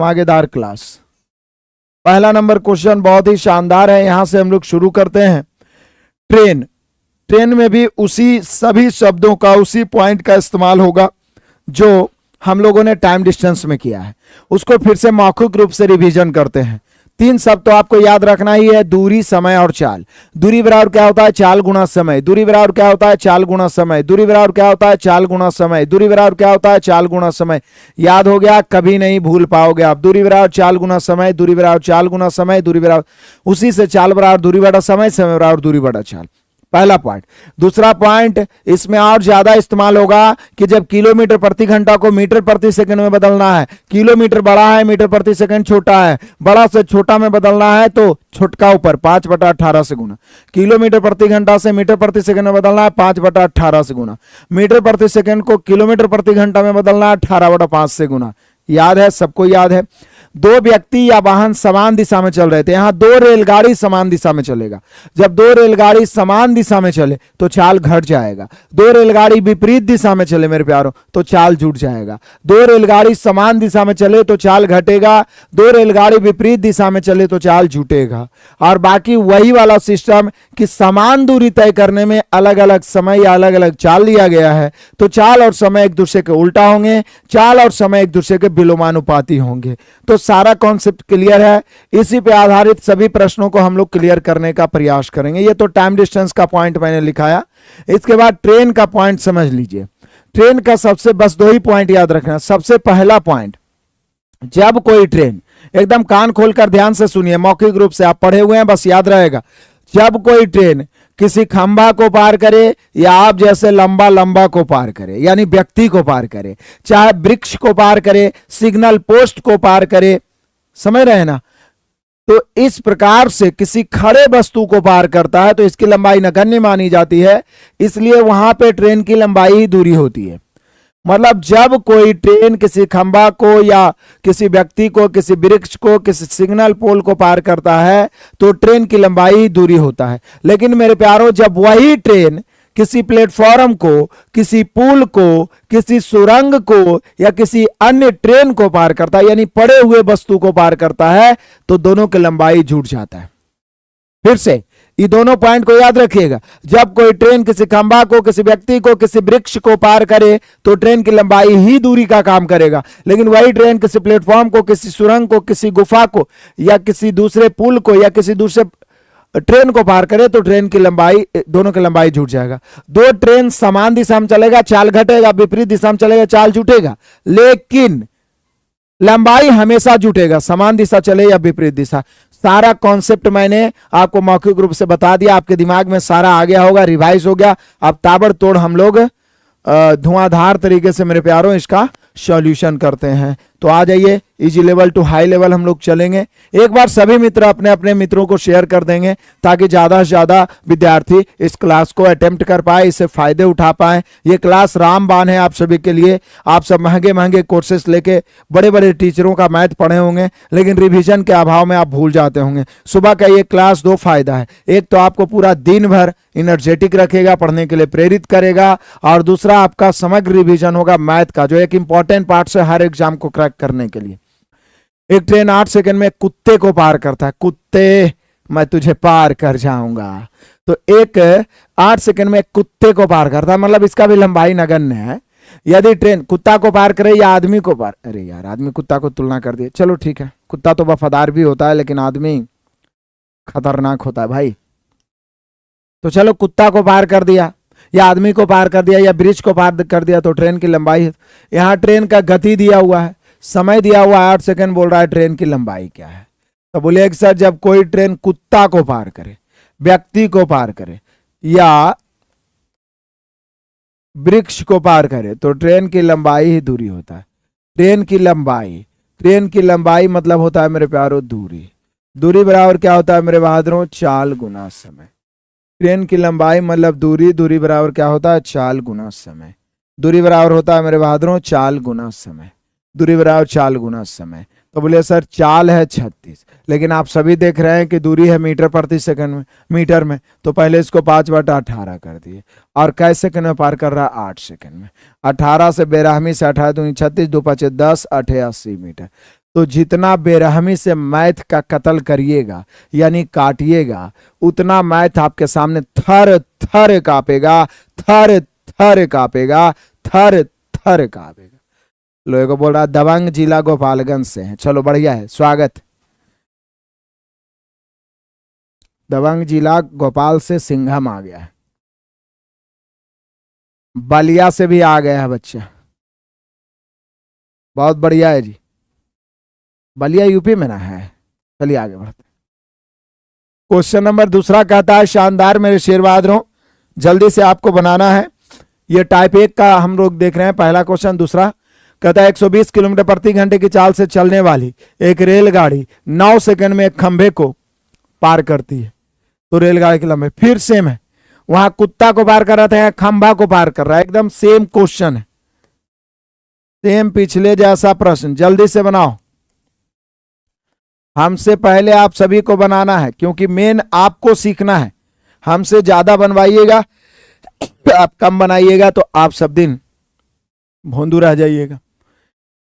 धमाकेदार क्लास। पहला number question बहुत ही शानदार है, यहां से हम लोग शुरू करते हैं। ट्रेन, ट्रेन में भी उसी सभी शब्दों का, उसी पॉइंट का इस्तेमाल होगा जो हम लोगों ने टाइम डिस्टेंस में किया है, उसको फिर से मौखिक रूप से रिवीजन करते हैं। 3 शब्द तो आपको याद रखना ही है, दूरी, समय और चाल। दूरी बराबर क्या होता है? चाल गुणा समय। दूरी बराबर क्या होता है? चाल गुणा समय। दूरी बराबर क्या होता है? चाल गुणा समय। दूरी बराबर क्या होता है? चाल गुणा समय। याद हो गया? कभी नहीं भूल पाओगे आप। दूरी बराबर चाल गुणा समय, दूरी बराबर चाल गुणा समय, दूरी बराबर उसी से चाल बराबर दूरी बटा समय, समय बराबर दूरी बटा चाल। पहला पॉइंट। दूसरा पॉइंट इसमें और ज्यादा इस्तेमाल होगा कि जब किलोमीटर प्रति घंटा को मीटर प्रति सेकंड में बदलना है, किलोमीटर बड़ा है, मीटर प्रति सेकंड छोटा है, बड़ा से छोटा में बदलना है तो छोटका ऊपर 5/18 से गुना। किलोमीटर प्रति घंटा से मीटर प्रति सेकंड में बदलना है 5/18 से गुना। मीटर प्रति सेकंड को किलोमीटर प्रति घंटा में बदलना है 18/5 से गुना। याद है? सबको याद है? दो व्यक्ति या वाहन समान दिशा में चल रहे थे, यहां 2 रेलगाड़ी समान दिशा में चलेगा। जब 2 रेलगाड़ी समान दिशा में चले तो चाल घट जाएगा। 2 रेलगाड़ी विपरीत दिशा में चले मेरे प्यारों तो चाल जुट जाएगा। 2 रेलगाड़ी समान दिशा में चले तो चाल घटेगा, 2 रेलगाड़ी विपरीत दिशा में चले तो चाल जुटेगा। और बाकी वही वाला सिस्टम कि समान दूरी तय करने में अलग अलग समय या अलग अलग चाल लिया गया है तो चाल और समय एक दूसरे के उल्टा होंगे, चाल और समय एक दूसरे के विलोमानुपाती होंगे। तो सारा कॉन्सेप्ट क्लियर है, इसी पे आधारित सभी प्रश्नों को हम लोग क्लियर करने का प्रयास करेंगे। ये तो टाइम डिस्टेंस का पॉइंट मैंने लिखाया। इसके बाद ट्रेन का पॉइंट समझ लीजिए। ट्रेन का सबसे बस 2 ही पॉइंट याद रखना। सबसे पहला पॉइंट, जब कोई ट्रेन, एकदम कान खोलकर ध्यान से सुनिए, मौखिक रूप से आप पढ़े हुए हैं बस याद रहेगा। जब कोई ट्रेन किसी खंभा को पार करे या आप जैसे लंबा लंबा को पार करे, यानी व्यक्ति को पार करे, चाहे वृक्ष को पार करे, सिग्नल पोस्ट को पार करे, समझ रहे हैं ना, तो इस प्रकार से किसी खड़े वस्तु को पार करता है तो इसकी लंबाई नगण्य मानी जाती है। इसलिए वहां पे ट्रेन की लंबाई ही दूरी होती है। मतलब जब कोई ट्रेन किसी खंभा को या किसी व्यक्ति को, किसी वृक्ष को, किसी सिग्नल पोल को पार करता है तो ट्रेन की लंबाई ही दूरी होता है। लेकिन मेरे प्यारों, जब वही ट्रेन किसी प्लेटफॉर्म को, किसी पुल को, किसी सुरंग को या किसी अन्य ट्रेन को पार करता है, यानी पड़े हुए वस्तु को पार करता है, तो दोनों की लंबाई जुट जाता है। फिर से ये दोनों पॉइंट को याद रखिएगा। जब कोई ट्रेन किसी खंभा को, किसी व्यक्ति को, किसी वृक्ष को पार करे तो ट्रेन की लंबाई ही दूरी का काम करेगा। लेकिन वही ट्रेन किसी प्लेटफॉर्म को, किसी सुरंग को, किसी गुफा को या किसी दूसरे पुल को या किसी दूसरे ट्रेन को पार करे तो ट्रेन की लंबाई, दोनों की लंबाई जुट जाएगा। 2 ट्रेन समान दिशा में चलेगा, चाल घटेगा, विपरीत दिशा में चलेगा, चाल जुटेगा, लेकिन लंबाई हमेशा जुटेगा, समान दिशा चले या विपरीत दिशा। सारा कॉन्सेप्ट मैंने आपको मौखिक रूप से बता दिया, आपके दिमाग में सारा आ गया होगा, रिवाइज हो गया। अब ताबड़तोड़ हम लोग धुआंधार तरीके से मेरे प्यारों इसका सॉल्यूशन करते हैं। तो आ जाइए, easy level to high level हम लोग चलेंगे। एक बार सभी मित्र अपने अपने मित्रों को शेयर कर देंगे ताकि ज्यादा से ज्यादा विद्यार्थी इस क्लास को अटेम्प्ट कर पाए, इससे फायदे उठा पाए। ये क्लास रामबाण है आप सभी के लिए। आप सब महंगे महंगे कोर्सेस लेके बड़े बड़े टीचरों का मैथ पढ़े होंगे, लेकिन रिवीजन के अभाव में आप भूल जाते होंगे। सुबह का ये क्लास 2 फायदा है, एक तो आपको पूरा दिन भर एनर्जेटिक रखेगा, पढ़ने के लिए प्रेरित करेगा, और दूसरा आपका समग्र रिवीजन होगा मैथ का, जो एक इंपॉर्टेंट पार्ट से हर एग्जाम को क्रैक करने के लिए। एक ट्रेन 8 सेकंड में कुत्ते को पार करता है, कुत्ते मैं तुझे पार कर जाऊंगा, तो एक 8 सेकंड में कुत्ते को पार करता है, मतलब इसका भी लंबाई नगण्य है। यदि ट्रेन कुत्ता को पार करे या आदमी को पार, अरे यार आदमी कुत्ता को तुलना कर दिए, चलो ठीक है, कुत्ता तो वफादार भी होता है लेकिन आदमी खतरनाक होता है भाई। तो चलो कुत्ता को पार कर दिया या आदमी को पार कर दिया या ब्रिज को पार कर दिया तो ट्रेन की लंबाई। यहां ट्रेन का गति दिया हुआ है, समय दिया हुआ है 8 सेकंड, बोल रहा है ट्रेन की लंबाई क्या है। तो बोलिए कि सर जब कोई ट्रेन कुत्ता को पार करे, व्यक्ति को पार करे या वृक्ष को पार करे तो ट्रेन की लंबाई ही दूरी होता है। ट्रेन की लंबाई मतलब होता है मेरे प्यारों दूरी। दूरी बराबर क्या होता है मेरे बहादुरों? चाल गुना समय। ट्रेन की लंबाई मतलब दूरी, दूरी बराबर क्या होता है? चाल गुना समय। दूरी बराबर होता है मेरे बहादुरों चाल गुना समय। दूरी बराबर चाल गुना समय। तो बोले सर चाल है 36, लेकिन आप सभी देख रहे हैं कि दूरी है मीटर प्रति सेकंड में, मीटर में, तो पहले इसको 5/18 कर दिए और कैसे सेकंड में पार कर रहा है? 8 सेकंड में। 18 से बेरहमी से 18 दूनी 36, 2 5 10, 8 80 मीटर। तो जितना बेरहमी से मैथ का कत्ल करिएगा यानी काटिएगा, उतना मैथ आपके सामने थर थर कांपेगा, थर थर कांपेगा, थर थर कांपेगा। लोगों को बोल रहा दबंग जिला गोपालगंज से है, चलो बढ़िया है, स्वागत। दबंग जिला गोपाल से सिंघम आ गया है, बलिया से भी आ गया है बच्चा, बहुत बढ़िया है जी। बलिया यूपी में ना है। चलिए आगे बढ़ते। क्वेश्चन नंबर दूसरा कहता है, शानदार मेरे शेर बहादुरों, जल्दी से आपको बनाना है। ये टाइप 1 का हम लोग देख रहे हैं पहला क्वेश्चन। दूसरा कहता है 120 किलोमीटर प्रति घंटे की चाल से चलने वाली एक रेलगाड़ी 9 सेकंड में एक खंभे को पार करती है। तो रेलगाड़ी के लंबे फिर सेम है, वहां कुत्ता को पार कर रहा था, खंभा को पार कर रहा है, एकदम सेम क्वेश्चन है, सेम पिछले जैसा प्रश्न। जल्दी से बनाओ, हमसे पहले आप सभी को बनाना है क्योंकि मेन आपको सीखना है। हमसे ज्यादा बनवाइएगा, आप कम बनाइएगा तो आप सब दिन भोंदू रह जाइएगा।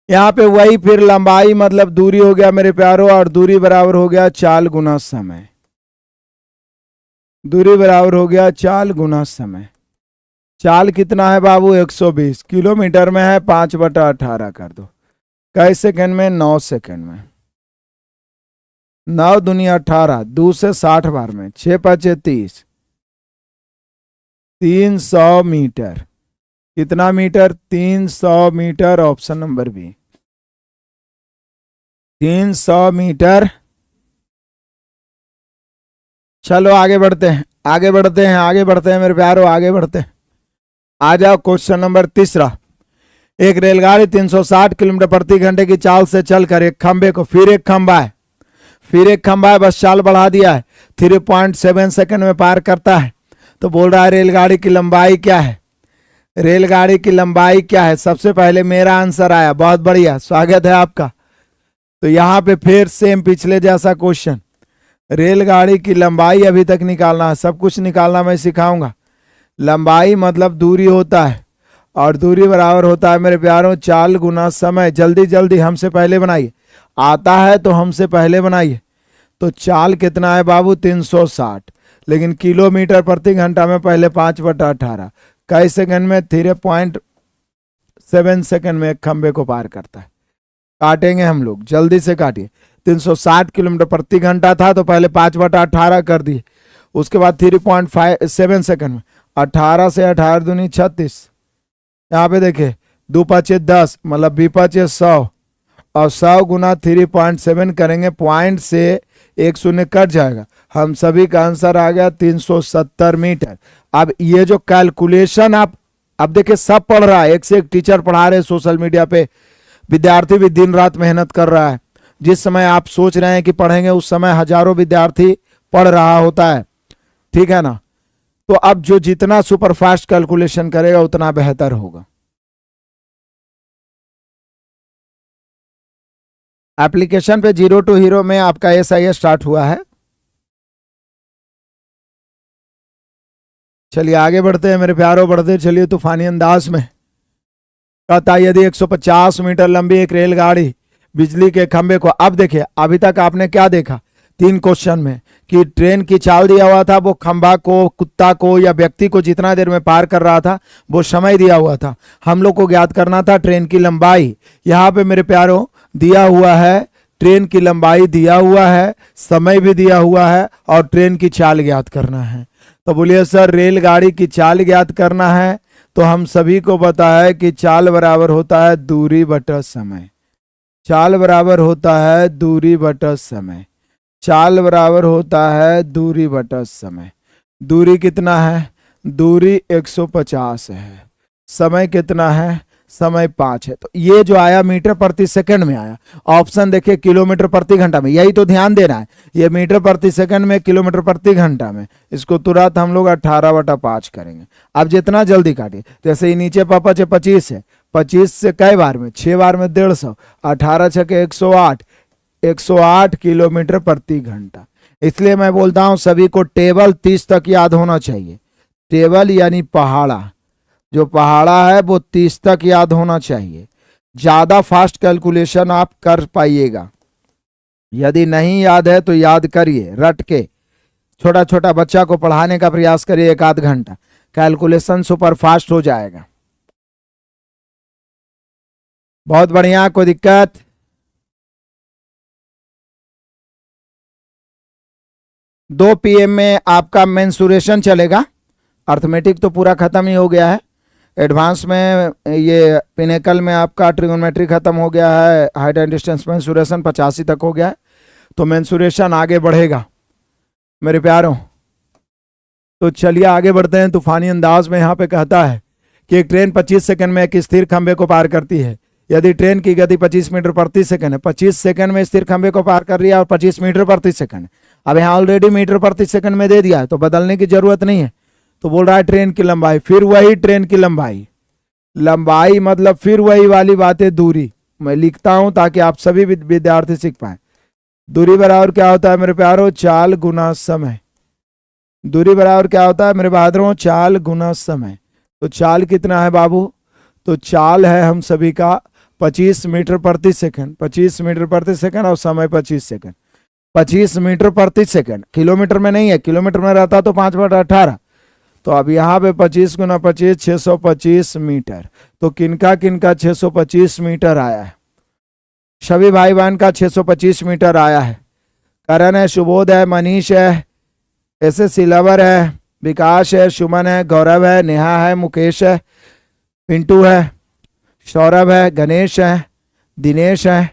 यहां पे वही फिर लंबाई मतलब दूरी हो गया मेरे प्यारों, और दूरी बराबर हो गया चाल गुना समय। दूरी बराबर हो गया चाल गुना समय। चाल कितना है बाबू? 120 किलोमीटर में है, 5/18 कर दो। कई सेकंड में? 9 सेकंड में। 9 दूनी 18, 2 से 60 बार में, 6 5 30, 300 मीटर। कितना metre? 300 metre, option number B, 300 metre. चलो आगे बढ़ते हैं, आगे बढ़ते हैं, आगे बढ़ते हैं मेरे प्यारों, आगे बढ़ते हैं। आ जाओ क्वेश्चन नंबर तीसरा। एक रेलगाड़ी 360 किलोमीटर प्रति घंटे की चाल से चलकर एक खंबे को, फिर एक खंबा है, फिर एक खंबा है, बस चाल बढ़ा दिया है, 3.7 सेकंड में पार करता है। तो बोल रहा है रेलगाड़ी की लंबाई क्या है? रेलगाड़ी की लंबाई क्या है? सबसे पहले मेरा आंसर आया, बहुत बढ़िया, स्वागत है आपका। तो यहां पे फिर सेम पिछले जैसा क्वेश्चन, रेलगाड़ी की लंबाई अभी तक निकालना है, सब कुछ निकालना मैं सिखाऊंगा। लंबाई मतलब दूरी होता है, और दूरी बराबर होता है मेरे प्यारों चाल गुना समय। जल्दी जल्दी हमसे पहले बनाइए, आता है तो हमसे पहले बनाइए। तो चाल कितना है बाबू? 360, लेकिन किलोमीटर प्रति घंटा में पहले 5/18, कई सेकंड में? 3.7 सेकंड में एक खंबे को पार करता है। काटेंगे हम लोग, जल्दी से काटिए। 360 किलोमीटर प्रति घंटा था तो पहले 5/18 कर दिए, उसके बाद 3.7 सेकंड में 18 से 18 दूनी 36। यहाँ पे देखिए 2 5 10 मतलब 2 5 100, और 100 गुना 3.7 करेंगे, पॉइंट से 1 शून्य कट जाएगा। हम सभी का आंसर आ गया 370 मीटर। अब ये जो कैलकुलेशन आप अब देखिए सब पढ़ रहा है, एक से एक टीचर पढ़ा रहे हैं सोशल मीडिया पे, विद्यार्थी भी दिन रात मेहनत कर रहा है। जिस समय आप सोच रहे हैं कि पढ़ेंगे उस समय हजारों विद्यार्थी पढ़ रहा होता है, ठीक है ना। तो अब जो जितना सुपरफास्ट कैलकुलेशन करेगा उतना बेहतर होगा। एप्लीकेशन पे 0 to हीरो में आपका SIS स्टार्ट हुआ है। चलिए आगे बढ़ते हैं मेरे प्यारों, बढ़ते चलिए तूफानी अंदाज में। कहता यदि 150 मीटर लंबी एक रेलगाड़ी बिजली के खंभे को, अब देखिए अभी तक आपने क्या देखा 3 क्वेश्चन में कि ट्रेन की चाल दिया हुआ था, वो खंभा को, कुत्ता को या व्यक्ति को जितना देर में पार कर रहा था वो समय दिया हुआ था। हम लोग को ज्ञात करना था ट्रेन की लंबाई। यहाँ पे मेरे प्यारों दिया हुआ है, ट्रेन की लंबाई दिया हुआ है, समय भी दिया हुआ है, और ट्रेन की चाल ज्ञात करना है। तो बोलिए सर रेलगाड़ी की चाल ज्ञात करना है, तो हम सभी को पता है कि चाल बराबर होता है दूरी बटा समय। चाल बराबर होता है दूरी बटा समय। चाल बराबर होता है दूरी बटा समय। दूरी कितना है? दूरी 150 है। समय कितना है? समय 5 है। तो ये जो आया मीटर प्रति सेकंड में आया, ऑप्शन देखिए किलोमीटर प्रति घंटा में, यही तो ध्यान देना है। ये मीटर प्रति सेकंड में, किलोमीटर प्रति घंटा में, इसको तुरंत हम लोग 18/5 करेंगे। अब जितना जल्दी काटिए, जैसे ये नीचे पापा 25 है, 25 से कई बार में? 6 बार में 150, 18 छके 108, 108 किलोमीटर प्रति घंटा। इसलिए मैं बोलता हूं सभी को टेबल 30 तक याद होना चाहिए। टेबल यानी पहाड़ा, जो पहाड़ा है वो 30 तक याद होना चाहिए। ज्यादा फास्ट कैलकुलेशन आप कर पाइएगा। यदि नहीं याद है तो याद करिए, रट के छोटा छोटा बच्चा को पढ़ाने का प्रयास करिए 1 आध घंटा, कैलकुलेशन सुपर फास्ट हो जाएगा। बहुत बढ़िया, कोई दिक्कत? दो PM में आपका मेंसुरेशन चलेगा। अर्थमेटिक तो पूरा खत्म ही हो गया है, एडवांस में ये पिनेकल में आपका ट्रिगोनोमेट्री खत्म हो गया है, हाइट एंड डिस्टेंस मेंसुरेशन 85 तक हो गया है, तो मेंसुरेशन आगे बढ़ेगा मेरे प्यारों। तो चलिए आगे बढ़ते हैं। तूफानी अंदाज में यहाँ पे कहता है कि एक ट्रेन 25 सेकंड में एक स्थिर खंबे को पार करती है। यदि ट्रेन की गति 25 मीटर प्रति सेकंड है, 25 सेकंड में स्थिर खंबे को पार कर रही है और 25 मीटर प्रति सेकंड। अब यहाँ ऑलरेडी मीटर प्रति सेकंड में दे दिया है तो बदलने की जरूरत नहीं है। तो बोल रहा है ट्रेन की लंबाई, फिर वही ट्रेन की लंबाई, लंबाई मतलब फिर वही वाली बातें, दूरी मैं लिखता हूं ताकि आप सभी विद्यार्थी सीख पाए। दूरी बराबर क्या होता है मेरे प्यारों? चाल गुना समय। दूरी बराबर क्या होता है मेरे बहादुरों? चाल गुना समय। तो चाल कितना है बाबू? तो चाल है हम सभी का 25 मीटर प्रति सेकंड, 25 मीटर प्रति सेकंड और समय 25 सेकंड। 25 मीटर प्रति सेकंड, किलोमीटर में नहीं है, किलोमीटर में रहता तो 5/18। तो अब यहाँ पे 25 गुना 25 625 मीटर। तो किनका किनका 625 मीटर आया है? सभी भाई बहन का 625 मीटर आया है। करण है, सुबोध है, मनीष है, SS लवर है, विकास है, सुमन है, गौरव है, नेहा है, मुकेश है, पिंटू है, सौरभ है, गणेश है, दिनेश है,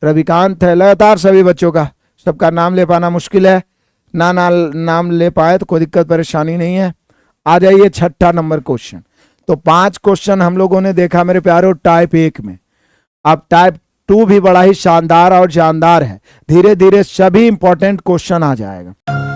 रविकांत है। लगातार सभी बच्चों का, सबका नाम ले पाना मुश्किल है, नाम ले पाए तो कोई दिक्कत परेशानी नहीं है। आ जाइए 6ठा नंबर क्वेश्चन। तो 5 क्वेश्चन हम लोगों ने देखा मेरे प्यारों टाइप 1 में। अब टाइप 2 भी बड़ा ही शानदार और जानदार है। धीरे धीरे सभी इंपॉर्टेंट क्वेश्चन आ जाएगा।